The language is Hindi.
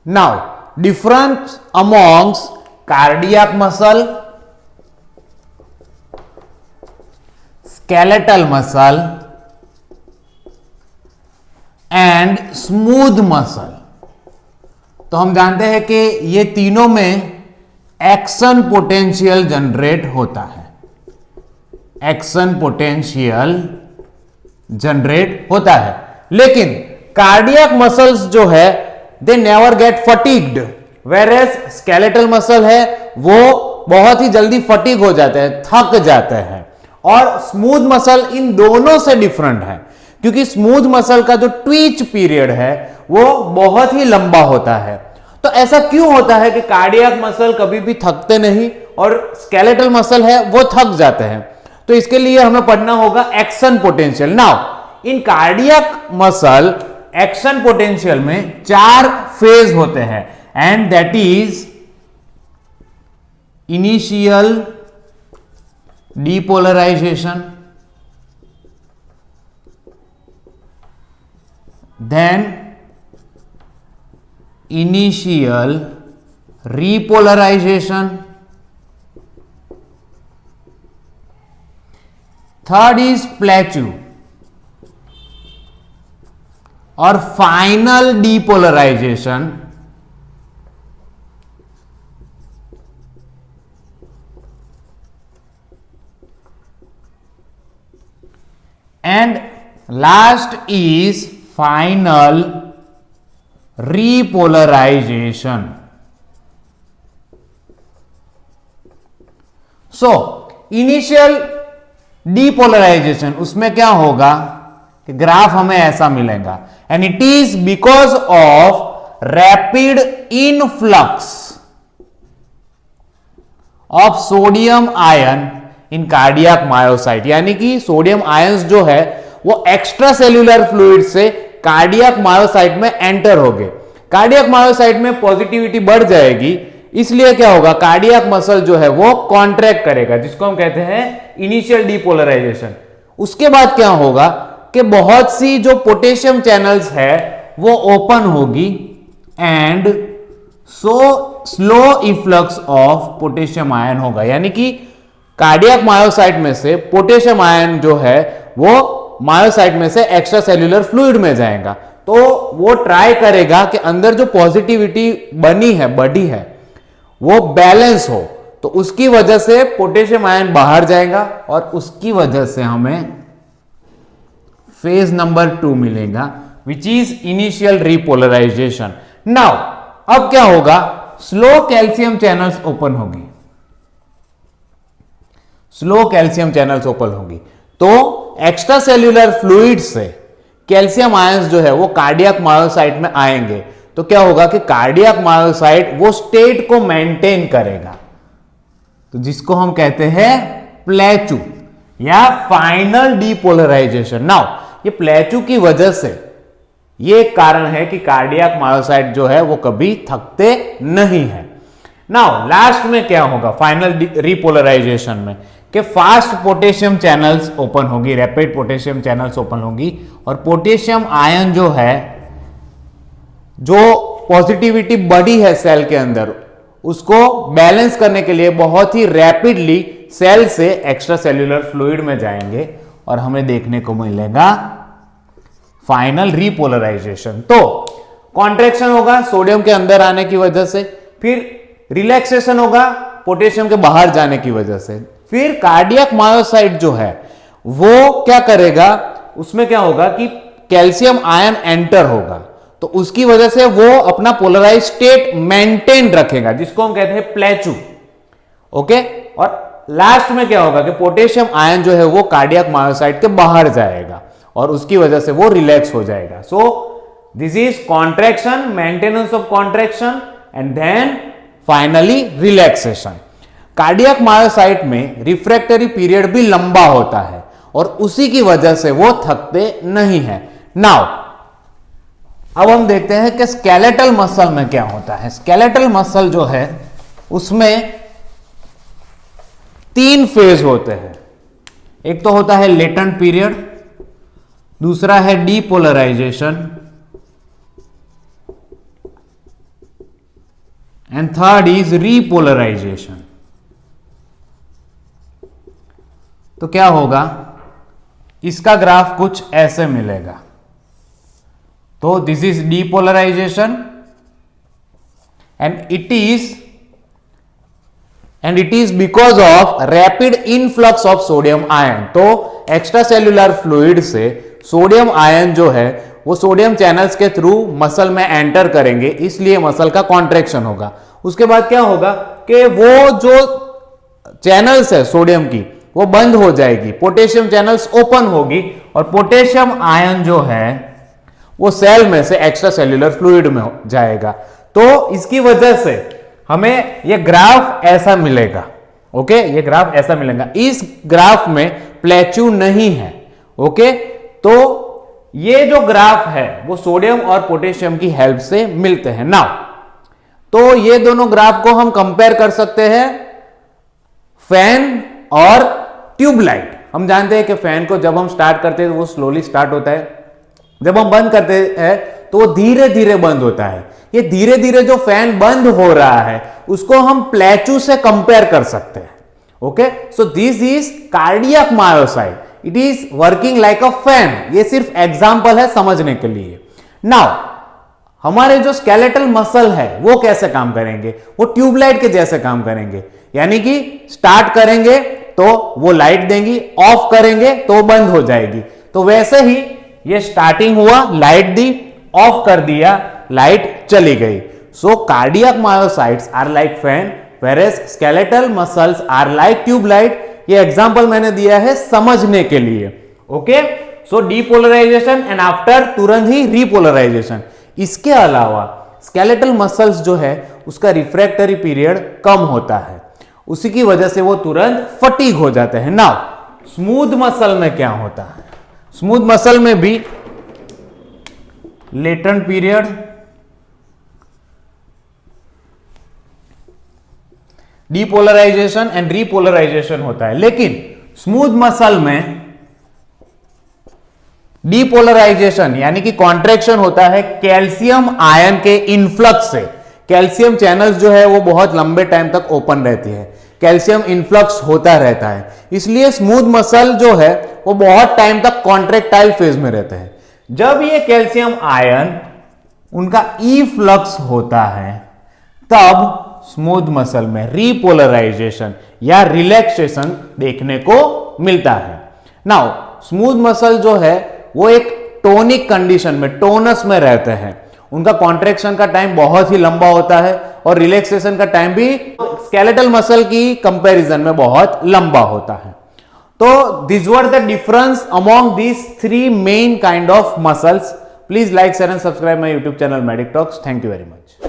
Now difference amongst cardiac muscle, skeletal muscle and smooth muscle. तो हम जानते हैं कि ये तीनों में एक्शन पोटेंशियल जनरेट होता है, एक्शन पोटेंशियल जनरेट होता है। लेकिन कार्डियक मसल्स जो है they never get fatigued, whereas skeletal muscle है वो बहुत ही जल्दी फटीग हो जाते हैं, थक जाते हैं। और स्मूथ मसल इन दोनों से डिफरेंट है, क्योंकि स्मूथ मसल का जो ट्वीच पीरियड है वो बहुत ही लंबा होता है। तो ऐसा क्यों होता है कि कार्डियक मसल कभी भी थकते नहीं और स्केलेटल मसल है वो थक जाते हैं? तो इसके लिए हमें पढ़ना होगा action potential. Now in cardiac muscle action potential में 4 फेज होते हैं, and that is initial depolarization, then initial repolarization, third is plateau और final depolarization, and last is final repolarization. So initial depolarization, उसमें क्या होगा कि ग्राफ हमें ऐसा मिलेगा, and it is because of rapid influx of sodium ion in cardiac myocyte. यानी कि सोडियम आयंस जो है वो एक्स्ट्रा सेल्यूलर फ्लूइड से कार्डियक मायोसाइट में एंटर हो गए। कार्डियक मायोसाइट में पॉजिटिविटी बढ़ जाएगी, इसलिए क्या होगा, कार्डियक मसल जो है वो कॉन्ट्रैक्ट करेगा, जिसको हम कहते हैं इनिशियल डीपोलराइजेशन। उसके बाद क्या होगा कि बहुत सी जो पोटेशियम चैनल्स है वो ओपन होगी, and so slow efflux of potassium ion होगा। यानी कि कार्डियक मायोसाइट में से पोटेशियम आयन जो है वो मायोसाइट में से एक्स्ट्रा सेल्यूलर फ्लूइड में जाएगा। तो वो ट्राई करेगा कि अंदर जो पॉजिटिविटी बढ़ी है वो बैलेंस हो, तो उसकी वजह से पोटेशियम आयन बाहर जाएगा और उसकी वजह से हमें फेज नंबर 2 मिलेगा, which is initial repolarisation. Now अब क्या होगा, स्लो कैल्शियम चैनल्स ओपन होगी, स्लो कैल्शियम चैनल्स ओपन होगी, तो एक्स्ट्रा सेल्यूलर फ्लूइड से कैल्शियम आयंस जो है वो कार्डियक मायोसाइट में आएंगे। तो क्या होगा कि कार्डियक मायोसाइट वो स्टेट को मेंटेन करेगा, तो जिसको हम कहते हैं प्लेचू या फाइनल डीपोलराइजेशन। नाउ ये प्लेचू की वजह से ये कारण है कि कार्डियक मायोसाइट जो है वो कभी थकते नहीं है। नाउ लास्ट में क्या होगा फाइनल रीपोलराइजेशन में, कि फास्ट पोटेशियम चैनल्स ओपन होगी, रैपिड पोटेशियम चैनल्स ओपन होगी, और पोटेशियम आयन जो है, जो पॉजिटिविटी बढ़ी है सेल के अंदर, उसको बैलेंस करने के लिए बहुत ही रैपिडली सेल से एक्स्ट्रा सेल्यूलर फ्लूइड में जाएंगे और हमें देखने को मिलेगा फाइनल रीपोलराइजेशन। तो कॉन्ट्रैक्शन होगा सोडियम के अंदर आने की वजह से, फिर रिलैक्सेशन होगा पोटेशियम के बाहर जाने की वजह से, फिर कार्डियक मायोसाइट जो है वो क्या करेगा, उसमें क्या होगा कि कैल्शियम आयन एंटर होगा, तो उसकी वजह से वो अपना पोलराइज स्टेट मेंटेन रखेगा, जिसको हम कहते हैं प्लेचू। ओके, और लास्ट में क्या होगा कि पोटेशियम आयन जो है वो कार्डियक मायोसाइट के बाहर जाएगा और उसकी वजह से वो रिलैक्स हो जाएगा। So this is contraction, maintenance of contraction, and then finally relaxation. Cardiac myocyte में रिफ्रैक्टरी पीरियड भी लंबा होता है और उसी की वजह से वो थकते नहीं है। नाउ अब हम देखते हैं कि स्केलेटल मसल में क्या होता है। स्केलेटल मसल जो है उसमें 3 फेज होते हैं। एक तो होता है लेटेंट पीरियड, दूसरा है depolarization, and third is repolarization. तो क्या होगा, इसका ग्राफ कुछ ऐसे मिलेगा। तो this is depolarization and it is because of rapid influx of sodium ion. तो एक्स्ट्रा सेल्यूलर फ्लूइड से सोडियम आयन जो है वो सोडियम चैनल्स के थ्रू मसल में एंटर करेंगे, इसलिए मसल का कॉन्ट्रैक्शन होगा। उसके बाद क्या होगा कि वो जो चैनल्स है सोडियम की वो बंद हो जाएगी, पोटेशियम चैनल्स ओपन होगी और पोटेशियम आयन जो है वो सेल में से एक्स्ट्रा सेल्यूलर फ्लूइड में जाएगा। तो इसकी वजह से हमें ये ग्राफ ऐसा मिलेगा। ओके, ये ग्राफ ऐसा मिलेगा। इस ग्राफ में प्लेट्यू नहीं है। ओके, तो ये जो ग्राफ है वो सोडियम और पोटेशियम की हेल्प से मिलते हैं। नाउ तो ये दोनों ग्राफ को हम कंपेयर कर सकते हैं फैन और ट्यूबलाइट। हम जानते हैं कि फैन को जब हम स्टार्ट करते हैं तो वो स्लोली स्टार्ट होता है, जब हम बंद करते हैं तो वो धीरे धीरे बंद होता है। ये धीरे धीरे जो फैन बंद हो रहा है उसको हम प्लेट्यू से कंपेयर कर सकते हैं। Okay, so this is cardiac myocyte, it is working like a fan. ये सिर्फ एग्जांपल है समझने के लिए। नाउ हमारे जो स्केलेटल मसल है वो कैसे काम करेंगे, वो ट्यूबलाइट के जैसे काम करेंगे। यानी कि स्टार्ट करेंगे तो वो लाइट देंगी, ऑफ करेंगे तो बंद हो जाएगी। तो वैसे ही ये स्टार्टिंग हुआ, लाइट दी, ऑफ कर दिया, लाइट चली गई। So cardiac myocytes are like fan whereas skeletal muscles are like tubelight. ये एग्जांपल मैंने दिया है समझने के लिए। Okay, so depolarisation and after तुरंत ही रीपोलराइजेशन। इसके अलावा स्केलेटल मसल्स जो है उसका रिफ्रैक्टरी पीरियड कम होता है, उसी की वजह से वो तुरंत फटीग हो जाते हैं। नाउ स्मूथ मसल में क्या होता है, स्मूथ मसल में भी latent period, depolarization and repolarization होता है। लेकिन स्मूथ मसल में डीपोलराइजेशन यानी कि कॉन्ट्रैक्शन होता है कैल्शियम आयन के इनफ्लक्स से। कैल्शियम चैनल्स जो है वो बहुत लंबे टाइम तक ओपन रहती है, कैल्शियम इनफ्लक्स होता रहता है, इसलिए स्मूथ मसल जो है वो बहुत टाइम तक कॉन्ट्रैक्टाइल फेज में रहते हैं। जब ये कैल्शियम आयन उनका ई फ्लक्स होता है तब स्मूथ मसल में रीपोलराइजेशन या रिलैक्सेशन देखने को मिलता है। नाउ स्मूथ मसल जो है वो एक टोनिक कंडीशन में, टोनस में रहते हैं। उनका कॉन्ट्रैक्शन का टाइम बहुत ही लंबा होता है और रिलैक्सेशन का टाइम भी स्केलेटल मसल की कंपैरिजन में बहुत लंबा होता है। तो this were the difference among these 3 main kind of muscles. Please like, share and subscribe my YouTube channel medic talks. Thank you very much.